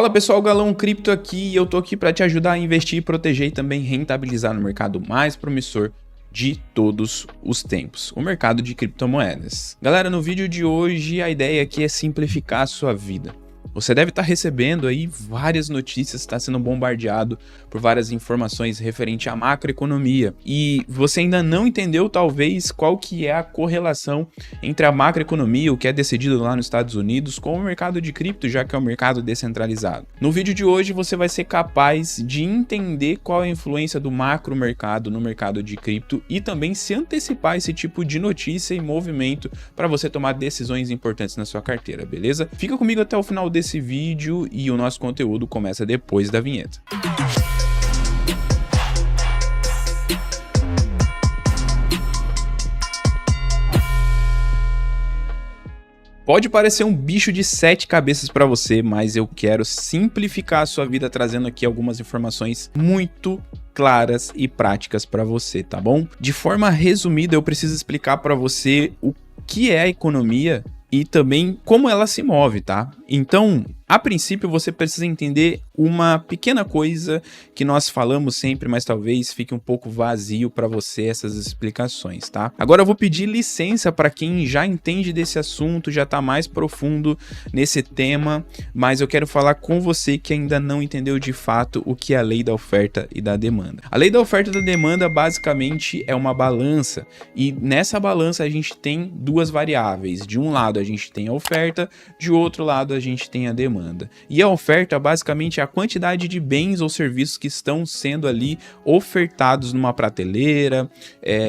Fala pessoal, Galão Cripto aqui e eu tô aqui para te ajudar a investir, proteger e também rentabilizar no mercado mais promissor de todos os tempos, o mercado de criptomoedas. Galera, no vídeo de hoje a ideia aqui é simplificar a sua vida. Você deve estar recebendo aí várias notícias, está sendo bombardeado por várias informações referente à macroeconomia e você ainda não entendeu talvez qual que é a correlação entre a macroeconomia, o que é decidido lá nos Estados Unidos, com o mercado de cripto, já que é um mercado descentralizado. No vídeo de hoje você vai ser capaz de entender qual é a influência do macro mercado no mercado de cripto e também se antecipar esse tipo de notícia e movimento para você tomar decisões importantes na sua carteira, beleza? Fica comigo até o final desse vídeo e o nosso conteúdo começa depois da vinheta. Pode parecer um bicho de 7 cabeças para você, mas eu quero simplificar a sua vida trazendo aqui algumas informações muito claras e práticas para você, tá bom? De forma resumida, eu preciso explicar para você o que é a economia e também como ela se move, tá? Então, a princípio, você precisa entender uma pequena coisa que nós falamos sempre, mas talvez fique um pouco vazio para você essas explicações, tá? Agora eu vou pedir licença para quem já entende desse assunto, já está mais profundo nesse tema, mas eu quero falar com você que ainda não entendeu de fato o que é a lei da oferta e da demanda. A lei da oferta e da demanda basicamente é uma balança e nessa balança a gente tem duas variáveis. De um lado a gente tem a oferta, de outro lado a gente tem a demanda. E a oferta basicamente é a quantidade de bens ou serviços que estão sendo ali ofertados numa prateleira,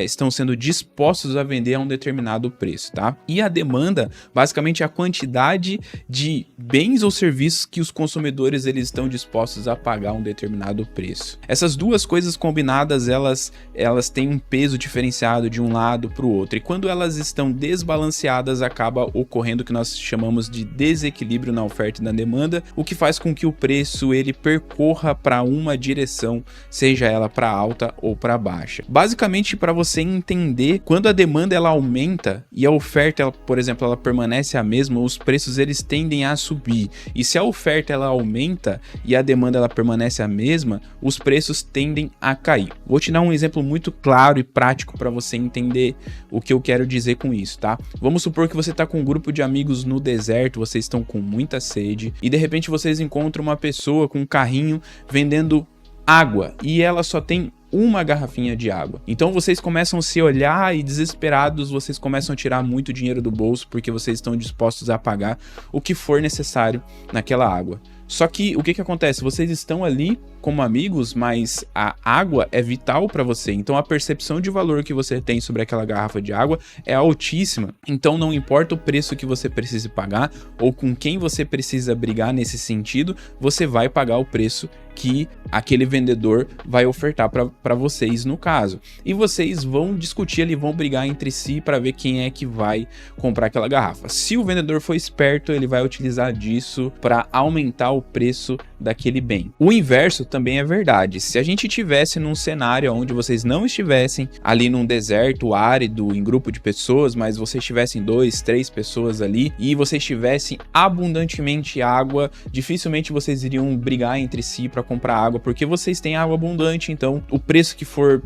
estão sendo dispostos a vender a um determinado preço, tá? E a demanda basicamente é a quantidade de bens ou serviços que os consumidores eles estão dispostos a pagar um determinado preço. Essas duas coisas combinadas, elas têm um peso diferenciado de um lado para o outro. E quando elas estão desbalanceadas, acaba ocorrendo o que nós chamamos de desequilíbrio na oferta e na demanda, o que faz com que o preço ele percorra para uma direção, seja ela para alta ou para baixa. Basicamente, para você entender, quando a demanda ela aumenta e a oferta, ela, por exemplo, ela permanece a mesma, os preços eles tendem a subir. E se a oferta ela aumenta e a demanda ela permanece a mesma, os preços tendem a cair. Vou te dar um exemplo muito claro e prático para você entender o que eu quero dizer com isso, tá? Vamos supor que você está com um grupo de amigos no deserto, vocês estão com muita sede e de repente vocês encontram uma pessoa com um carrinho vendendo água e ela só tem uma garrafinha de água. Então vocês começam a se olhar e desesperados, vocês começam a tirar muito dinheiro do bolso porque vocês estão dispostos a pagar o que for necessário naquela água. Só que o que acontece? Vocês estão ali como amigos, mas a água é vital para você. Então a percepção de valor que você tem sobre aquela garrafa de água é altíssima. Então não importa o preço que você precise pagar ou com quem você precisa brigar nesse sentido, você vai pagar o preço que aquele vendedor vai ofertar para vocês no caso. E vocês vão discutir ali, vão brigar entre si para ver quem é que vai comprar aquela garrafa. Se o vendedor for esperto, ele vai utilizar disso para aumentar o preço daquele bem. O inverso também é verdade. Se a gente tivesse num cenário onde vocês não estivessem ali num deserto árido, em grupo de pessoas, mas vocês tivessem 2, 3 pessoas ali e vocês tivessem abundantemente água, dificilmente vocês iriam brigar entre si para comprar água, porque vocês têm água abundante, então o preço que for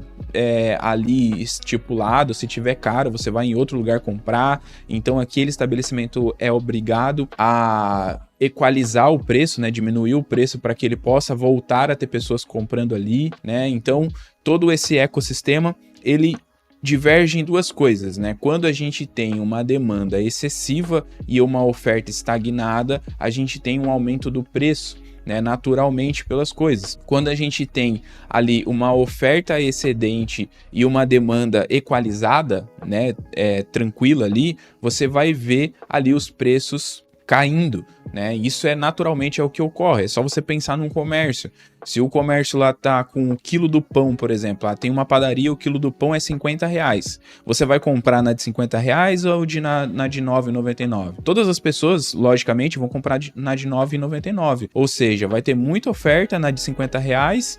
ali estipulado, se tiver caro, você vai em outro lugar comprar, então aquele estabelecimento é obrigado a equalizar o preço, né, diminuir o preço para que ele possa voltar a ter pessoas comprando ali, né, então todo esse ecossistema, ele diverge em duas coisas, né? Quando a gente tem uma demanda excessiva e uma oferta estagnada, a gente tem um aumento do preço, né, naturalmente pelas coisas. Quando a gente tem ali uma oferta excedente e uma demanda equalizada, né, tranquila ali, você vai ver ali os preços caindo, né? Isso naturalmente é o que ocorre. É só você pensar num comércio. Se o comércio lá tá com o quilo do pão, por exemplo, tem uma padaria, o quilo do pão é R$ 50. Você vai comprar na de R$ 50 ou na de R$ 9,99? Todas as pessoas, logicamente, vão comprar na de R$ 9,99. Ou seja, vai ter muita oferta na de R$ 50,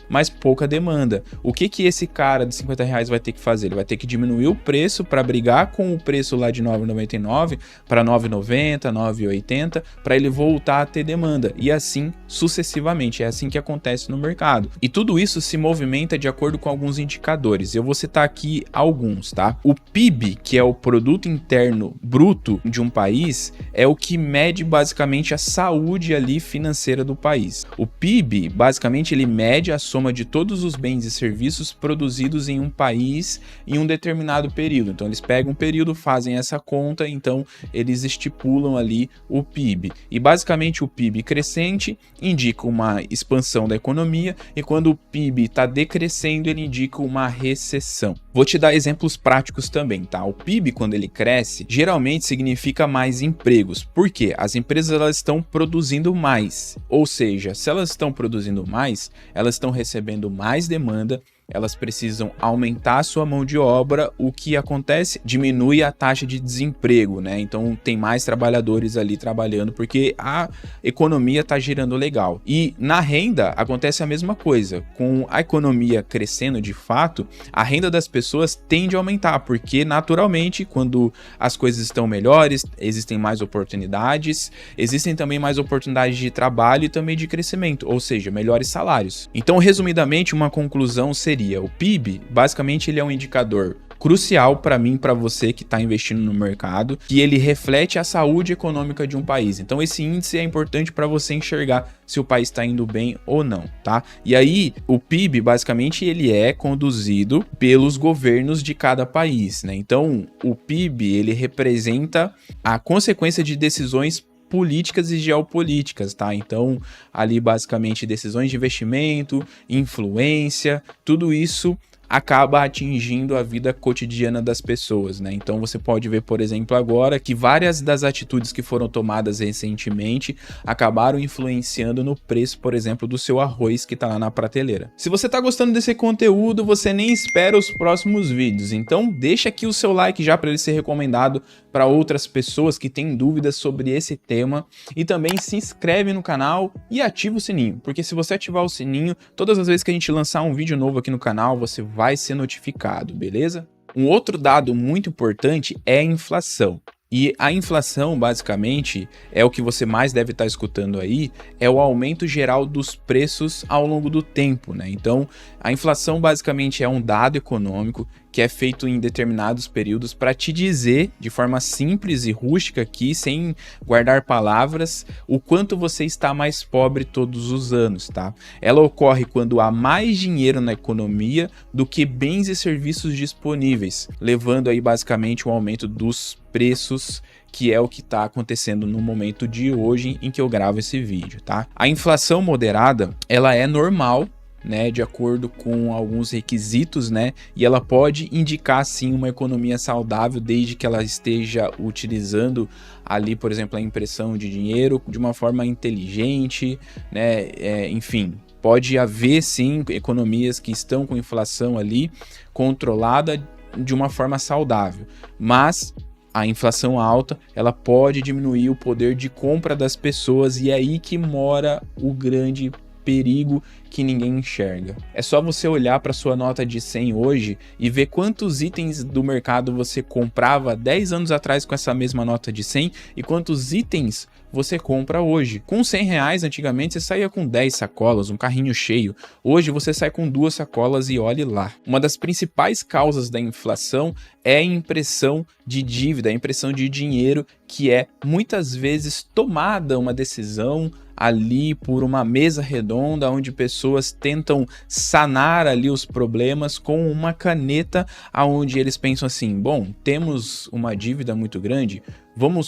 mas pouca demanda. O que esse cara de R$ 50 vai ter que fazer? Ele vai ter que diminuir o preço para brigar com o preço lá de R$ 9,99 para R$ 9,90, R$ 9,80, para ele voltar a ter demanda. E assim sucessivamente. É assim que acontece no mercado. E tudo isso se movimenta de acordo com alguns indicadores. Eu vou citar aqui alguns, tá? O PIB, que é o Produto Interno Bruto de um país, é o que mede basicamente a saúde ali financeira do país. O PIB, basicamente, ele mede a soma de todos os bens e serviços produzidos em um país em um determinado período. Então, eles pegam um período, fazem essa conta, então eles estipulam ali o PIB. E basicamente o PIB crescente indica uma expansão da economia, e quando o PIB está decrescendo, ele indica uma recessão. Vou te dar exemplos práticos também, tá? O PIB, quando ele cresce, geralmente significa mais empregos. Por quê? As empresas elas estão produzindo mais. Ou seja, se elas estão produzindo mais, elas estão recebendo mais demanda, elas precisam aumentar a sua mão de obra, o que acontece? Diminui a taxa de desemprego, né? Então tem mais trabalhadores ali trabalhando porque a economia está girando legal. E na renda acontece a mesma coisa. Com a economia crescendo de fato, a renda das pessoas tende a aumentar, porque naturalmente quando as coisas estão melhores, existem mais oportunidades, existem também mais oportunidades de trabalho e também de crescimento, ou seja, melhores salários. Então, resumidamente, uma conclusão seria: o PIB, basicamente, ele é um indicador crucial para mim, para você que está investindo no mercado, que ele reflete a saúde econômica de um país. Então esse índice é importante para você enxergar se o país está indo bem ou não, tá? E aí o PIB, basicamente, ele é conduzido pelos governos de cada país, né? Então o PIB, ele representa a consequência de decisões políticas e geopolíticas, tá? Então, ali basicamente decisões de investimento, influência, tudo isso acaba atingindo a vida cotidiana das pessoas, né? Então você pode ver, por exemplo, agora que várias das atitudes que foram tomadas recentemente acabaram influenciando no preço, por exemplo, do seu arroz que tá lá na prateleira. Se você tá gostando desse conteúdo, você nem espera os próximos vídeos, então deixa aqui o seu like já para ele ser recomendado para outras pessoas que têm dúvidas sobre esse tema, e também se inscreve no canal e ativa o sininho, porque se você ativar o sininho, todas as vezes que a gente lançar um vídeo novo aqui no canal, você vai ser notificado, beleza? Um outro dado muito importante é a inflação. E a inflação, basicamente, é o que você mais deve estar escutando aí, é o aumento geral dos preços ao longo do tempo, né? Então, a inflação basicamente é um dado econômico que é feito em determinados períodos para te dizer, de forma simples e rústica aqui, sem guardar palavras, o quanto você está mais pobre todos os anos, tá? Ela ocorre quando há mais dinheiro na economia do que bens e serviços disponíveis, levando aí basicamente um aumento dos preços, que é o que está acontecendo no momento de hoje em que eu gravo esse vídeo, tá? A inflação moderada, ela é normal, né, de acordo com alguns requisitos, né, e ela pode indicar sim uma economia saudável desde que ela esteja utilizando ali, por exemplo, a impressão de dinheiro de uma forma inteligente, né, enfim, pode haver sim economias que estão com inflação ali controlada de uma forma saudável, mas a inflação alta, ela pode diminuir o poder de compra das pessoas, e é aí que mora o grande perigo que ninguém enxerga. É só você olhar para sua nota de 100 hoje e ver quantos itens do mercado você comprava 10 anos atrás com essa mesma nota de 100 e quantos itens você compra hoje. Com R$100 antigamente você saía com 10 sacolas, um carrinho cheio. Hoje você sai com 2 sacolas e olhe lá. Uma das principais causas da inflação é a impressão de dívida, a impressão de dinheiro, que é muitas vezes tomada uma decisão ali por uma mesa redonda onde pessoas tentam sanar ali os problemas com uma caneta, aonde eles pensam assim: bom, temos uma dívida muito grande,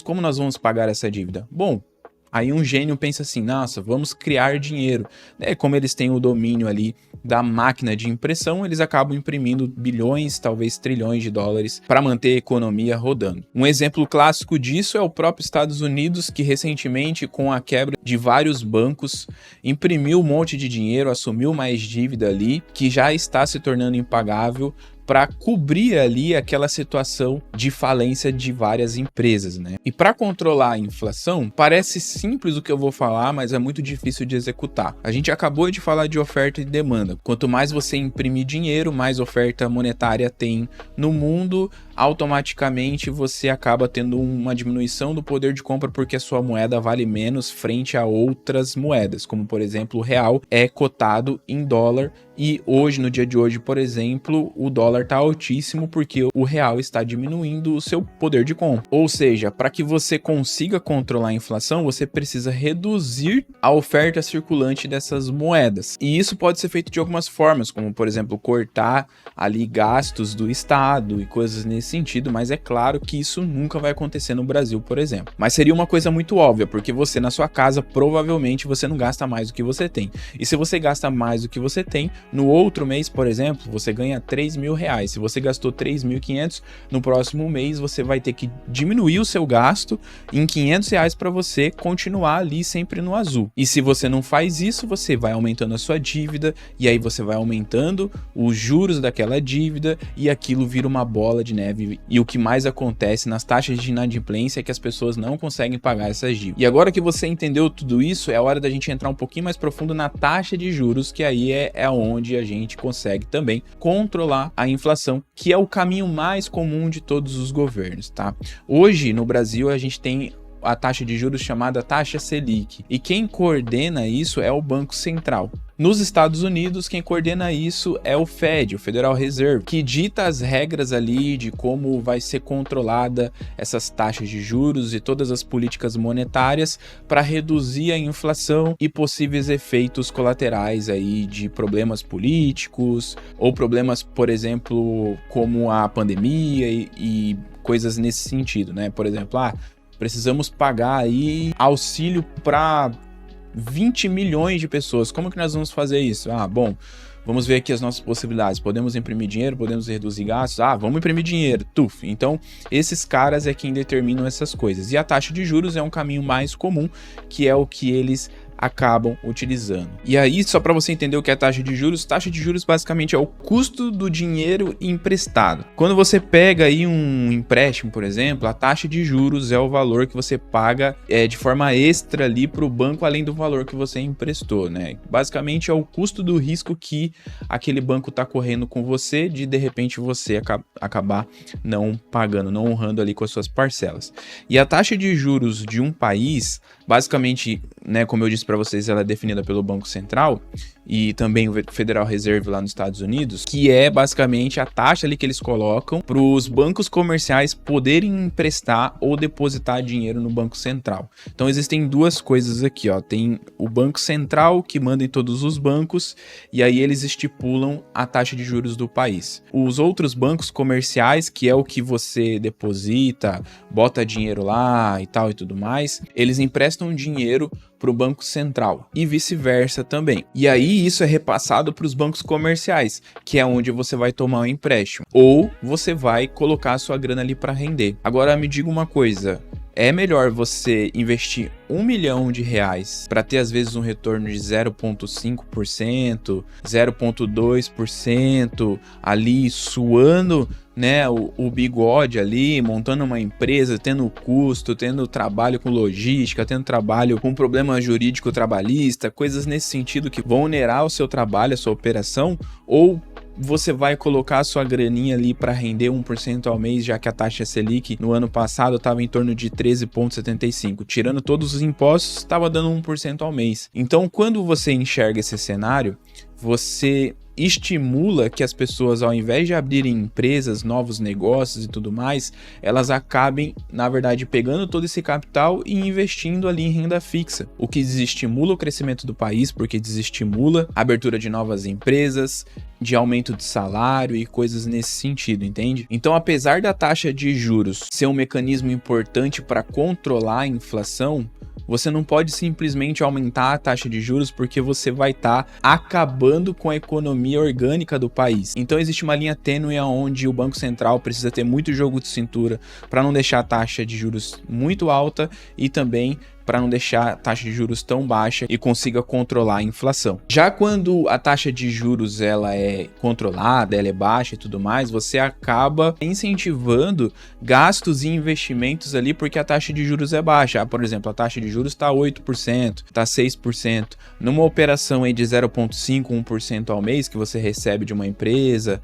como nós vamos pagar essa dívida? Bom, Aí um gênio pensa assim, nossa, vamos criar dinheiro. Como eles têm o domínio ali da máquina de impressão, eles acabam imprimindo bilhões, talvez trilhões de dólares para manter a economia rodando. Um exemplo clássico disso é o próprio Estados Unidos, que recentemente, com a quebra de vários bancos, imprimiu um monte de dinheiro, assumiu mais dívida ali, que já está se tornando impagável, para cobrir ali aquela situação de falência de várias empresas, né? E para controlar a inflação, parece simples o que eu vou falar, mas é muito difícil de executar. A gente acabou de falar de oferta e demanda. Quanto mais você imprimir dinheiro, mais oferta monetária tem no mundo, automaticamente você acaba tendo uma diminuição do poder de compra porque a sua moeda vale menos frente a outras moedas, como por exemplo o real é cotado em dólar e hoje, no dia de hoje, por exemplo, o dólar está altíssimo porque o real está diminuindo o seu poder de compra. Ou seja, para que você consiga controlar a inflação, você precisa reduzir a oferta circulante dessas moedas. E isso pode ser feito de algumas formas, como por exemplo, cortar ali gastos do Estado e coisas nesse sentido, mas é claro que isso nunca vai acontecer no Brasil, por exemplo. Mas seria uma coisa muito óbvia, porque você na sua casa, provavelmente você não gasta mais do que você tem. E se você gasta mais do que você tem, no outro mês, por exemplo, você ganha R$3.000. Se você gastou 3.500, no próximo mês você vai ter que diminuir o seu gasto em R$500 para você continuar ali sempre no azul. E se você não faz isso, você vai aumentando a sua dívida e aí você vai aumentando os juros daquela dívida e aquilo vira uma bola de neve. E o que mais acontece nas taxas de inadimplência é que as pessoas não conseguem pagar essas dívidas. E agora que você entendeu tudo isso, é hora da gente entrar um pouquinho mais profundo na taxa de juros, que aí é onde a gente consegue também controlar a inflação, que é o caminho mais comum de todos os governos, tá? Hoje, no Brasil, a gente tem a taxa de juros chamada taxa Selic, e quem coordena isso é o Banco Central. Nos Estados Unidos, quem coordena isso é o Fed, o Federal Reserve, que dita as regras ali de como vai ser controlada essas taxas de juros e todas as políticas monetárias para reduzir a inflação e possíveis efeitos colaterais aí de problemas políticos ou problemas, por exemplo, como a pandemia e coisas nesse sentido, né? Por exemplo, precisamos pagar aí auxílio para 20 milhões de pessoas. Como que nós vamos fazer isso? Bom, vamos ver aqui as nossas possibilidades. Podemos imprimir dinheiro, podemos reduzir gastos. Vamos imprimir dinheiro. Então, esses caras é quem determinam essas coisas. E a taxa de juros é um caminho mais comum, que é o que eles acabam utilizando. E aí, só para você entender o que é taxa de juros basicamente é o custo do dinheiro emprestado. Quando você pega aí um empréstimo, por exemplo, a taxa de juros é o valor que você paga de forma extra ali para o banco, além do valor que você emprestou, né? Basicamente é o custo do risco que aquele banco está correndo com você, de repente você acabar não pagando, não honrando ali com as suas parcelas. E a taxa de juros de um país, basicamente, né, como eu disse para vocês, ela é definida pelo Banco Central e também o Federal Reserve lá nos Estados Unidos, que é basicamente a taxa ali que eles colocam para os bancos comerciais poderem emprestar ou depositar dinheiro no Banco Central. Então existem duas coisas aqui, tem o Banco Central que manda em todos os bancos e aí eles estipulam a taxa de juros do país. Os outros bancos comerciais, que é o que você deposita, bota dinheiro lá e tal e tudo mais, eles emprestam dinheiro para o Banco Central e vice-versa também. E aí isso é repassado para os bancos comerciais, que é onde você vai tomar um empréstimo ou você vai colocar a sua grana ali para render. Agora me diga uma coisa, é melhor você investir R$1 milhão para ter às vezes um retorno de 0,5%, 0,2% ali suando, né, o bigode ali, montando uma empresa, tendo custo, tendo trabalho com logística, tendo trabalho com problema jurídico trabalhista, coisas nesse sentido que vão onerar o seu trabalho, a sua operação, ou você vai colocar a sua graninha ali para render 1% ao mês, já que a taxa Selic no ano passado estava em torno de 13,75%. Tirando todos os impostos, estava dando 1% ao mês. Então, quando você enxerga esse cenário, você estimula que as pessoas, ao invés de abrirem empresas, novos negócios e tudo mais, elas acabem, na verdade, pegando todo esse capital e investindo ali em renda fixa, o que desestimula o crescimento do país, porque desestimula a abertura de novas empresas, de aumento de salário e coisas nesse sentido, entende? Então, apesar da taxa de juros ser um mecanismo importante para controlar a inflação, você não pode simplesmente aumentar a taxa de juros porque você vai estar acabando com a economia orgânica do país. Então existe uma linha tênue onde o Banco Central precisa ter muito jogo de cintura para não deixar a taxa de juros muito alta e também para não deixar a taxa de juros tão baixa e consiga controlar a inflação. Já quando a taxa de juros ela é controlada, ela é baixa e tudo mais, você acaba incentivando gastos e investimentos ali porque a taxa de juros é baixa. Por exemplo, a taxa de juros está 8%, está 6%. Numa operação aí de 0,5%, 1% ao mês que você recebe de uma empresa,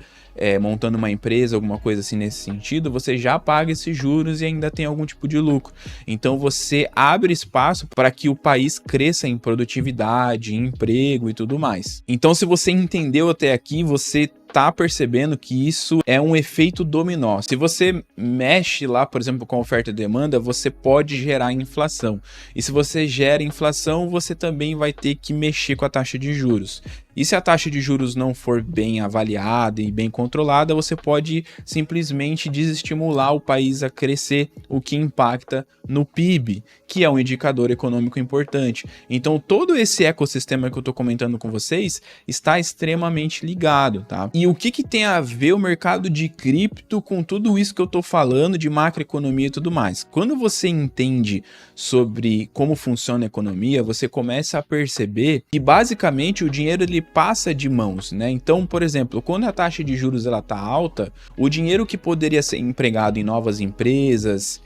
montando uma empresa, alguma coisa assim nesse sentido, você já paga esses juros e ainda tem algum tipo de lucro. Então você abre espaço para que o país cresça em produtividade, em emprego e tudo mais. Então, se você entendeu até aqui, você tá percebendo que isso é um efeito dominó. Se você mexe lá, por exemplo, com a oferta e demanda, você pode gerar inflação. E se você gera inflação, você também vai ter que mexer com a taxa de juros. E se a taxa de juros não for bem avaliada e bem controlada, você pode simplesmente desestimular o país a crescer, o que impacta no PIB, que é um indicador econômico importante. Então, todo esse ecossistema que eu estou comentando com vocês está extremamente ligado, tá? E o que tem a ver o mercado de cripto com tudo isso que eu estou falando de macroeconomia e tudo mais? Quando você entende sobre como funciona a economia, você começa a perceber que basicamente o dinheiro ele passa de mãos, né? Então, por exemplo, quando a taxa de juros ela tá alta, o dinheiro que poderia ser empregado em novas empresas,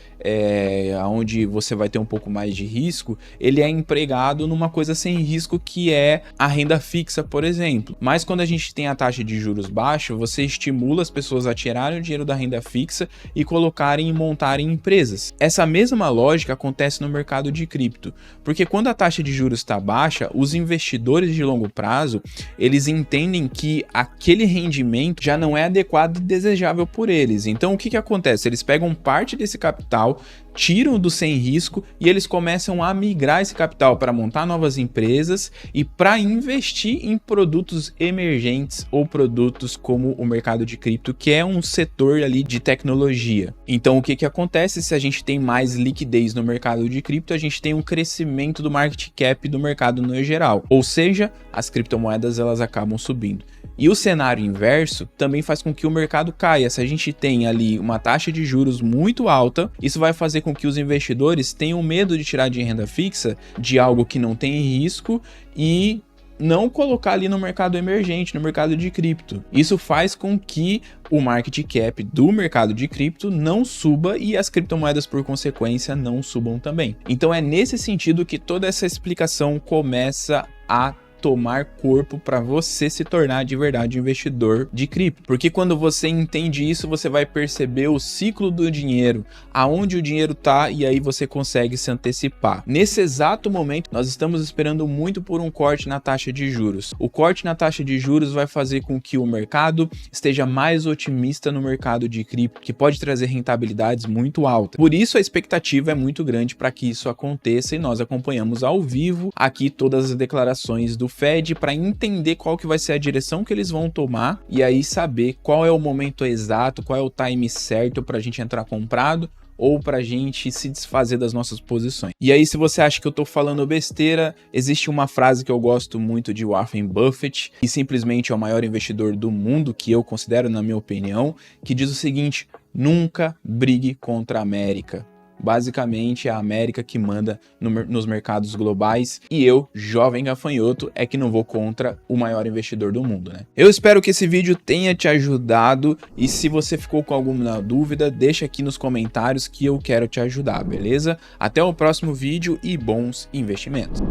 onde você vai ter um pouco mais de risco, ele é empregado numa coisa sem risco que é a renda fixa, por exemplo. Mas quando a gente tem a taxa de juros baixa, você estimula as pessoas a tirarem o dinheiro da renda fixa e colocarem e montarem empresas. Essa mesma lógica acontece no mercado de cripto, porque quando a taxa de juros está baixa, os investidores de longo prazo, eles entendem que aquele rendimento já não é adequado e desejável por eles. Então o que acontece? Eles pegam parte desse capital, tiram do sem risco e eles começam a migrar esse capital para montar novas empresas e para investir em produtos emergentes ou produtos como o mercado de cripto, que é um setor ali de tecnologia. Então o que acontece? Se a gente tem mais liquidez no mercado de cripto, a gente tem um crescimento do market cap do mercado no geral, ou seja, as criptomoedas elas acabam subindo. E o cenário inverso também faz com que o mercado caia. Se a gente tem ali uma taxa de juros muito alta, isso vai fazer com que os investidores tenham medo de tirar de renda fixa de algo que não tem risco e não colocar ali no mercado emergente, no mercado de cripto. Isso faz com que o market cap do mercado de cripto não suba e as criptomoedas, por consequência, não subam também. Então é nesse sentido que toda essa explicação começa a tomar corpo para você se tornar de verdade um investidor de cripto. Porque quando você entende isso, você vai perceber o ciclo do dinheiro, aonde o dinheiro tá, e aí você consegue se antecipar. Nesse exato momento, nós estamos esperando muito por um corte na taxa de juros. O corte na taxa de juros vai fazer com que o mercado esteja mais otimista no mercado de cripto, que pode trazer rentabilidades muito altas. Por isso a expectativa é muito grande para que isso aconteça e nós acompanhamos ao vivo aqui todas as declarações do Fed para entender qual que vai ser a direção que eles vão tomar e aí saber qual é o momento exato, qual é o time certo para a gente entrar comprado ou para a gente se desfazer das nossas posições. E aí, se você acha que eu tô falando besteira, existe uma frase que eu gosto muito de Warren Buffett, que simplesmente é o maior investidor do mundo, que eu considero, na minha opinião, que diz o seguinte: nunca brigue contra a América. Basicamente é a América que manda nos mercados globais e eu, jovem gafanhoto, é que não vou contra o maior investidor do mundo, né? Eu espero que esse vídeo tenha te ajudado e se você ficou com alguma dúvida, deixa aqui nos comentários que eu quero te ajudar, beleza? Até o próximo vídeo e bons investimentos!